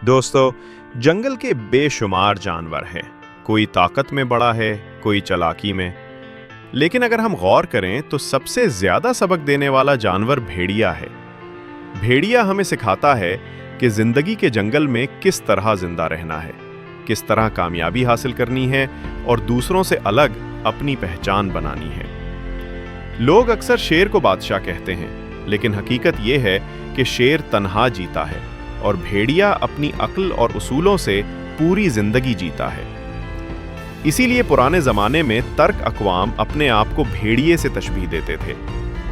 दोस्तों, जंगल के बेशुमार जानवर हैं। कोई ताकत में बड़ा है, कोई चालाकी में। लेकिन अगर हम गौर करें तो सबसे ज्यादा सबक देने वाला जानवर भेड़िया है। भेड़िया हमें सिखाता है कि जिंदगी के जंगल में किस तरह जिंदा रहना है, किस तरह कामयाबी हासिल करनी है और दूसरों से अलग अपनी पहचान बनानी है। लोग अक्सर शेर को बादशाह कहते हैं, लेकिन हकीकत यह है कि शेर तन्हा जीता है और भेड़िया अपनी अक्ल और उसूलों से पूरी जिंदगी जीता है। इसीलिए पुराने जमाने में तर्क अक़वाम अपने आप को भेड़िए से तशबीह देते थे,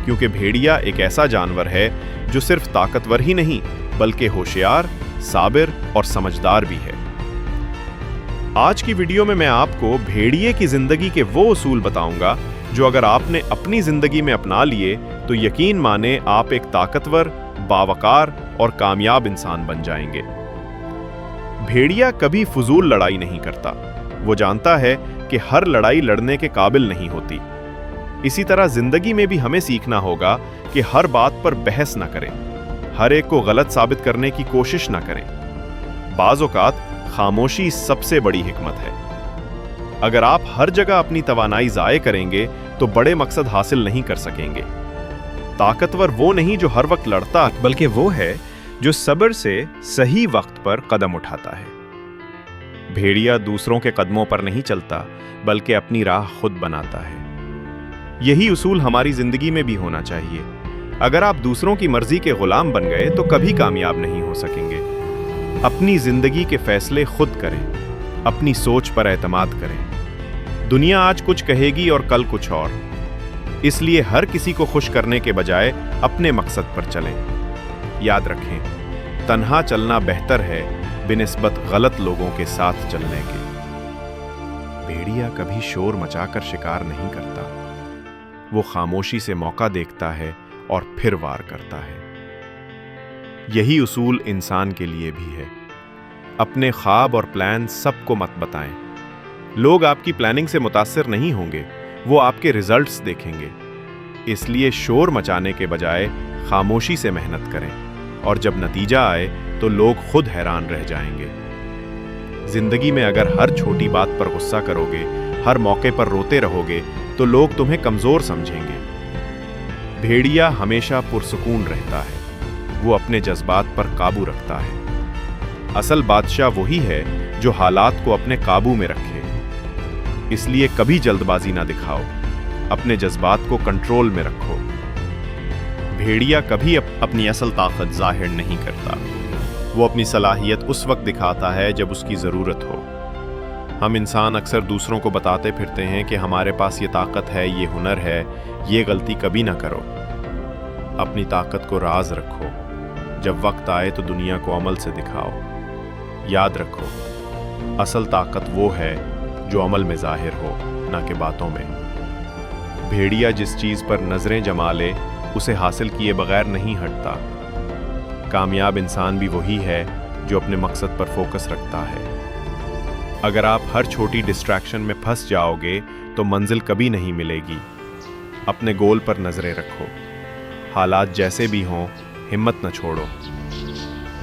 क्योंकि भेड़िया एक ऐसा जानवर है जो सिर्फ ताकतवर ही नहीं बल्कि होशियार, साबिर और समझदार भी है। आज की वीडियो में मैं आपको भेड़िए की जिंदगी के वो उसूल बताऊंगा जो अगर आपने अपनी जिंदगी में अपना लिए तो यकीन माने आप एक ताकतवर, बावकार और कामयाब इंसान बन जाएंगे। भेड़िया कभी फजूल लड़ाई नहीं करता। वो जानता है कि हर लड़ाई लड़ने के काबिल नहीं होती। इसी तरह जिंदगी में भी हमें सीखना होगा कि हर बात पर बहस न करें, हर एक को गलत साबित करने की कोशिश न करें। बाज़ औक़ात खामोशी सबसे बड़ी हिकमत है। अगर आप हर जगह अपनी तवानाई ज़ाये करेंगे तो बड़े मकसद हासिल नहीं कर सकेंगे। ताकतवर वो नहीं जो हर वक्त लड़ता, बल्कि वो है जो सब्र से सही वक्त पर कदम उठाता है। भेड़िया दूसरों के कदमों पर नहीं चलता, बल्कि अपनी राह खुद बनाता है। यही उसूल हमारी जिंदगी में भी होना चाहिए। अगर आप दूसरों की मर्जी के गुलाम बन गए तो कभी कामयाब नहीं हो सकेंगे। अपनी जिंदगी के फैसले खुद करें, अपनी सोच पर एतमाद करें। दुनिया आज कुछ कहेगी और कल कुछ और, इसलिए हर किसी को खुश करने के बजाय अपने मकसद पर चलें। याद रखें, तन्हा चलना बेहतर है बिनिस्बत गलत लोगों के साथ चलने के। भेड़िया कभी शोर मचाकर शिकार नहीं करता। वो खामोशी से मौका देखता है और फिर वार करता है। यही उसूल इंसान के लिए भी है। अपने ख्वाब और प्लान सबको मत बताएं। लोग आपकी प्लानिंग से मुतासिर नहीं होंगे, वो आपके रिजल्ट्स देखेंगे। इसलिए शोर मचाने के बजाय खामोशी से मेहनत करें, और जब नतीजा आए तो लोग खुद हैरान रह जाएंगे। जिंदगी में अगर हर छोटी बात पर गुस्सा करोगे, हर मौके पर रोते रहोगे, तो लोग तुम्हें कमजोर समझेंगे। भेड़िया हमेशा पुरसुकून रहता है। वो अपने जज्बात पर काबू रखता है। असल बादशाह वही है जो हालात को अपने काबू में रखे। इसलिए कभी जल्दबाजी ना दिखाओ, अपने जज्बात को कंट्रोल में रखो। भेड़िया कभी अपनी असल ताकत जाहिर नहीं करता। वो अपनी सलाहियत उस वक्त दिखाता है जब उसकी ज़रूरत हो। हम इंसान अक्सर दूसरों को बताते फिरते हैं कि हमारे पास ये ताकत है, ये हुनर है, ये गलती कभी ना करो। अपनी ताकत को राज रखो। जब वक्त आए तो दुनिया को अमल से दिखाओ। याद रखो, असल ताकत वो है जो अमल में जाहिर हो, ना कि बातों में। भेड़िया जिस चीज़ पर नजरें जमा ले उसे हासिल किए बगैर नहीं हटता। कामयाब इंसान भी वही है जो अपने मकसद पर फोकस रखता है। अगर आप हर छोटी डिस्ट्रैक्शन में फंस जाओगे तो मंजिल कभी नहीं मिलेगी। अपने गोल पर नजरें रखो। हालात जैसे भी हों, हिम्मत न छोड़ो।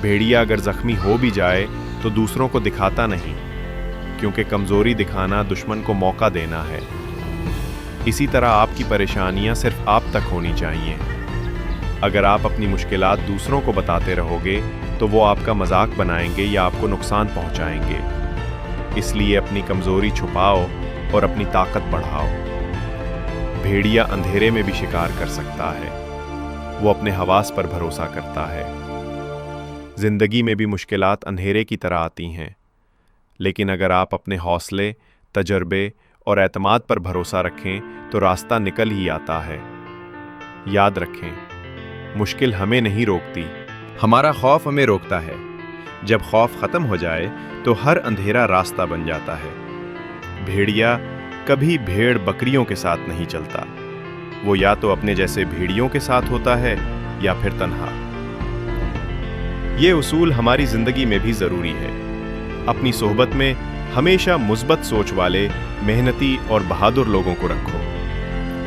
भेड़िया अगर जख्मी हो भी जाए तो दूसरों को दिखाता नहीं, क्योंकि कमजोरी दिखाना दुश्मन को मौका देना है। इसी तरह आपकी परेशानियां सिर्फ आप तक होनी चाहिए। अगर आप अपनी मुश्किलात दूसरों को बताते रहोगे तो वो आपका मजाक बनाएंगे या आपको नुकसान पहुंचाएंगे। इसलिए अपनी कमजोरी छुपाओ और अपनी ताकत बढ़ाओ। भेड़िया अंधेरे में भी शिकार कर सकता है। वो अपने हवास पर भरोसा करता है। जिंदगी में भी मुश्किलात अंधेरे की तरह आती हैं, लेकिन अगर आप अपने हौसले, तजर्बे और एतमाद पर भरोसा रखें तो रास्ता निकल ही आता है। याद रखें, मुश्किल हमें नहीं रोकती, हमारा खौफ हमें रोकता है। जब खौफ खत्म हो जाए तो हर अंधेरा रास्ता बन जाता है। भेड़िया कभी भेड़ बकरियों के साथ नहीं चलता। वो या तो अपने जैसे भेड़ियों के साथ होता है या फिर तन्हा। ये उसूल हमारी जिंदगी में भी जरूरी है। अपनी सोहबत में हमेशा मुस्बत सोच वाले, मेहनती और बहादुर लोगों को रखो।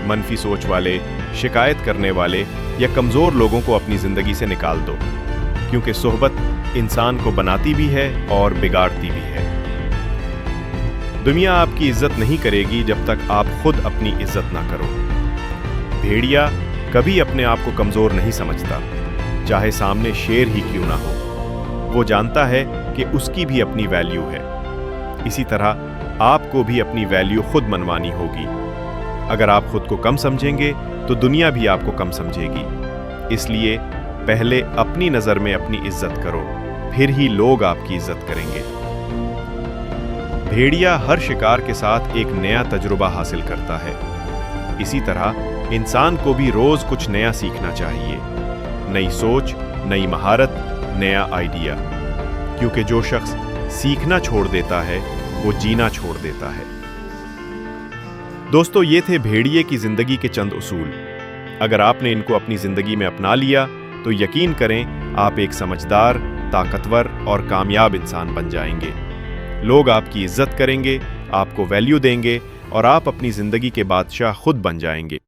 मनफी सोच वाले, शिकायत करने वाले या कमजोर लोगों को अपनी जिंदगी से निकाल दो, क्योंकि सोहबत इंसान को बनाती भी है और बिगाड़ती भी है। दुनिया आपकी इज्जत नहीं करेगी जब तक आप खुद अपनी इज्जत ना करो। भेड़िया कभी अपने आप को कमजोर नहीं समझता, चाहे सामने शेर ही क्यों ना हो। वो जानता है कि उसकी भी अपनी वैल्यू है। इसी तरह आपको भी अपनी वैल्यू खुद मनवानी होगी। अगर आप खुद को कम समझेंगे तो दुनिया भी आपको कम समझेगी। इसलिए पहले अपनी नज़र में अपनी इज्जत करो, फिर ही लोग आपकी इज्जत करेंगे। भेड़िया हर शिकार के साथ एक नया तजुर्बा हासिल करता है। इसी तरह इंसान को भी रोज कुछ नया सीखना चाहिए। नई सोच, नई महारत, नया आइडिया। क्योंकि जो शख्स सीखना छोड़ देता है वो जीना छोड़ देता है। दोस्तों, ये थे भेड़िए की जिंदगी के चंद उसूल। अगर आपने इनको अपनी जिंदगी में अपना लिया तो यकीन करें आप एक समझदार, ताकतवर और कामयाब इंसान बन जाएंगे। लोग आपकी इज्जत करेंगे, आपको वैल्यू देंगे और आप अपनी जिंदगी के बादशाह खुद बन जाएंगे।